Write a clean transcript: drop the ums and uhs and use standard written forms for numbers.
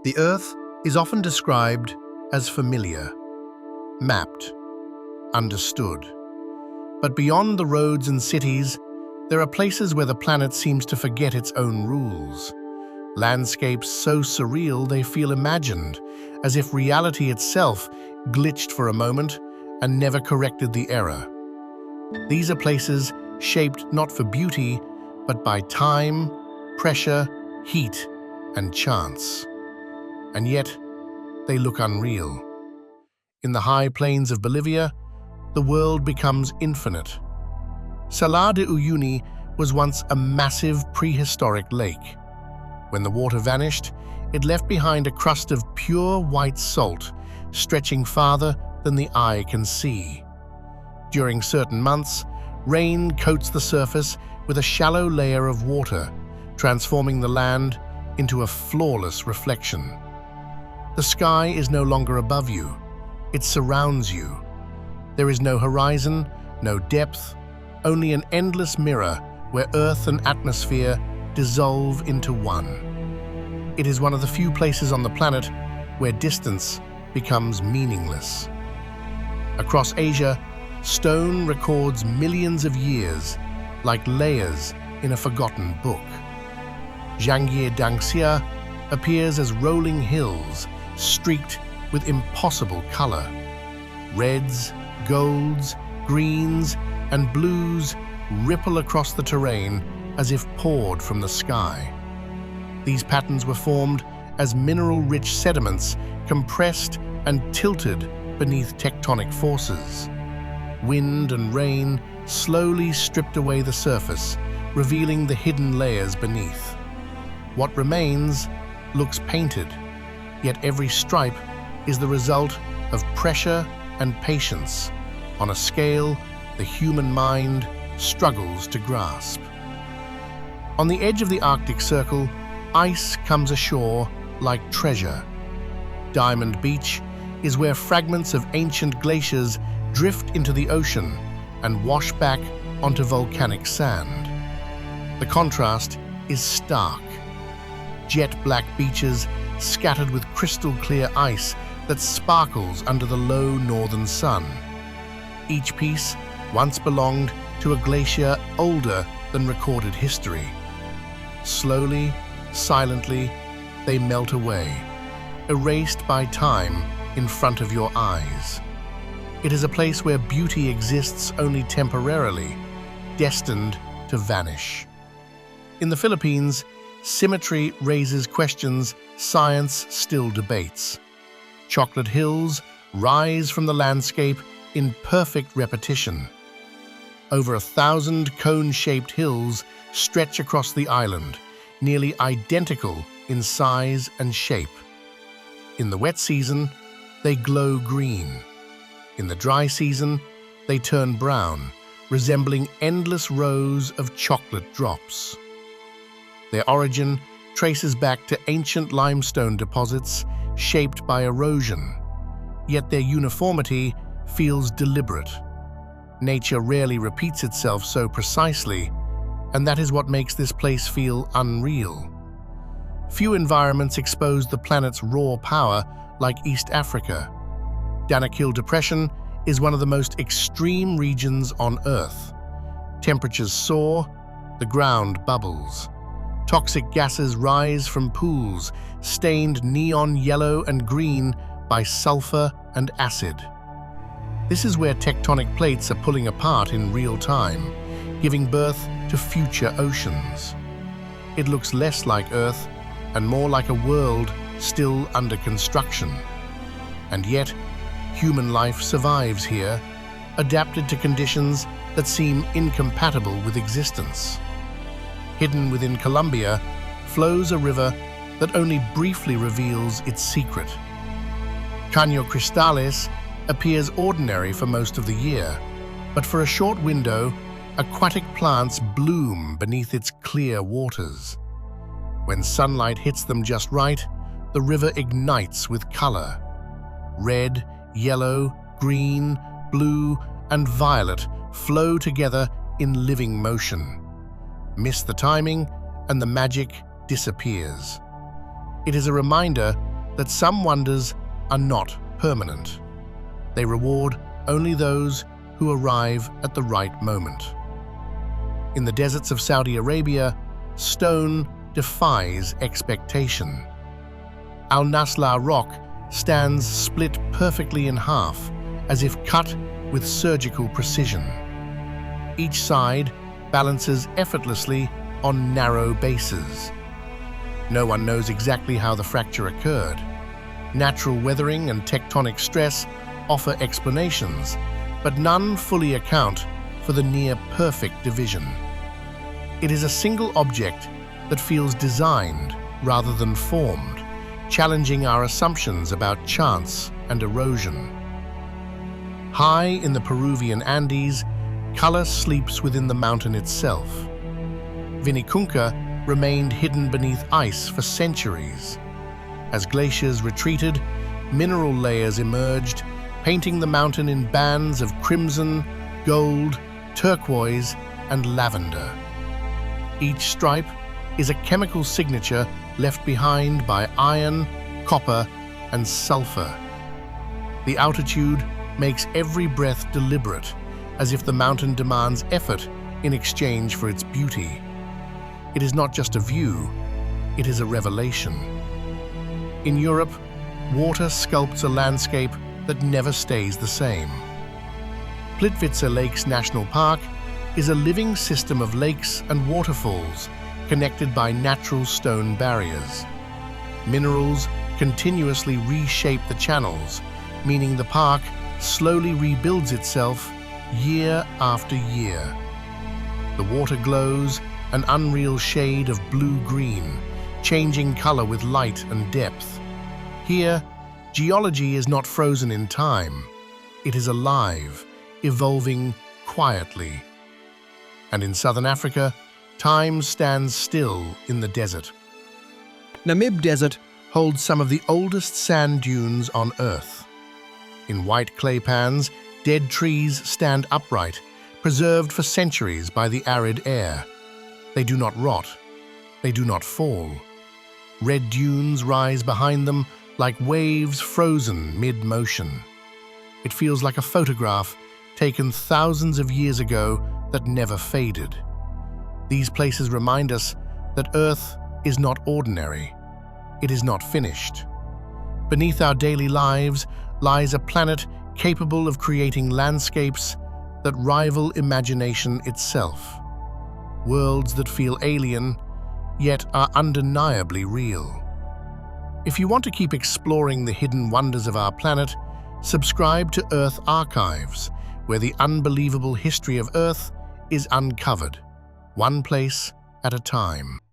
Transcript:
The Earth is often described as familiar, mapped, understood. But beyond the roads and cities, there are places where the planet seems to forget its own rules. Landscapes so surreal they feel imagined, as if reality itself glitched for a moment and never corrected the error. These are places shaped not for beauty, but by time, pressure, heat, and chance. And yet, they look unreal. In the high plains of Bolivia, the world becomes infinite. Salar de Uyuni was once a massive prehistoric lake. When the water vanished, it left behind a crust of pure white salt, stretching farther than the eye can see. During certain months, rain coats the surface with a shallow layer of water, transforming the land into a flawless reflection. The sky is no longer above you, it surrounds you. There is no horizon, no depth, only an endless mirror where earth and atmosphere dissolve into one. It is one of the few places on the planet where distance becomes meaningless. Across Asia, stone records millions of years, like layers in a forgotten book. Jiangye appears as rolling hills, streaked with impossible color. Reds, golds, greens, and blues ripple across the terrain as if poured from the sky. These patterns were formed as mineral-rich sediments compressed and tilted beneath tectonic forces. Wind and rain slowly stripped away the surface, revealing the hidden layers beneath. What remains looks painted, yet every stripe is the result of pressure and patience on a scale the human mind struggles to grasp. On the edge of the Arctic Circle, ice comes ashore like treasure. Diamond Beach is where fragments of ancient glaciers drift into the ocean and wash back onto volcanic sand. The contrast is stark. Jet black beaches scattered with crystal-clear ice that sparkles under the low northern sun. Each piece once belonged to a glacier older than recorded history. Slowly, silently, they melt away, erased by time in front of your eyes. It is a place where beauty exists only temporarily, destined to vanish. In the Philippines, Symmetry raises questions science still debates. Chocolate hills rise from the landscape in perfect repetition. Over 1,000 cone-shaped hills stretch across the island, nearly identical in size and shape. In the wet season, they glow green. In the dry season, they turn brown, resembling endless rows of chocolate drops. Their origin traces back to ancient limestone deposits shaped by erosion, yet their uniformity feels deliberate. Nature rarely repeats itself so precisely, and that is what makes this place feel unreal. Few environments expose the planet's raw power like East Africa. Danakil Depression is one of the most extreme regions on Earth. Temperatures soar, the ground bubbles. Toxic gases rise from pools, stained neon yellow and green by sulfur and acid. This is where tectonic plates are pulling apart in real time, giving birth to future oceans. It looks less like Earth and more like a world still under construction. And yet, human life survives here, adapted to conditions that seem incompatible with existence. Hidden within Colombia flows a river that only briefly reveals its secret. Caño Cristales appears ordinary for most of the year, but for a short window, aquatic plants bloom beneath its clear waters. When sunlight hits them just right, the river ignites with color. Red, yellow, green, blue, and violet flow together in living motion. Miss the timing, and the magic disappears. It is a reminder that some wonders are not permanent. They reward only those who arrive at the right moment. In the deserts of Saudi Arabia, stone defies expectation. Al-Nasla rock stands split perfectly in half, as if cut with surgical precision. Each side balances effortlessly on narrow bases. No one knows exactly how the fracture occurred. Natural weathering and tectonic stress offer explanations, but none fully account for the near-perfect division. It is a single object that feels designed rather than formed, challenging our assumptions about chance and erosion. High in the Peruvian Andes, color sleeps within the mountain itself. Vinicunca remained hidden beneath ice for centuries. As glaciers retreated, mineral layers emerged, painting the mountain in bands of crimson, gold, turquoise, and lavender. Each stripe is a chemical signature left behind by iron, copper, and sulfur. The altitude makes every breath deliberate, as if the mountain demands effort in exchange for its beauty. It is not just a view, it is a revelation. In Europe, water sculpts a landscape that never stays the same. Plitvice Lakes National Park is a living system of lakes and waterfalls connected by natural stone barriers. Minerals continuously reshape the channels, meaning the park slowly rebuilds itself year after year. The water glows an unreal shade of blue-green, changing color with light and depth. Here, geology is not frozen in time. It is alive, evolving quietly. And in southern Africa, time stands still in the desert. Namib Desert holds some of the oldest sand dunes on Earth. In white clay pans, dead trees stand upright, preserved for centuries by the arid air. They do not rot. They do not fall. Red dunes rise behind them like waves frozen mid-motion. It feels like a photograph taken thousands of years ago that never faded. These places remind us that Earth is not ordinary. It is not finished. Beneath our daily lives lies a planet capable of creating landscapes that rival imagination itself. Worlds that feel alien, yet are undeniably real. If you want to keep exploring the hidden wonders of our planet, subscribe to Earth Archives, where the unbelievable history of Earth is uncovered, one place at a time.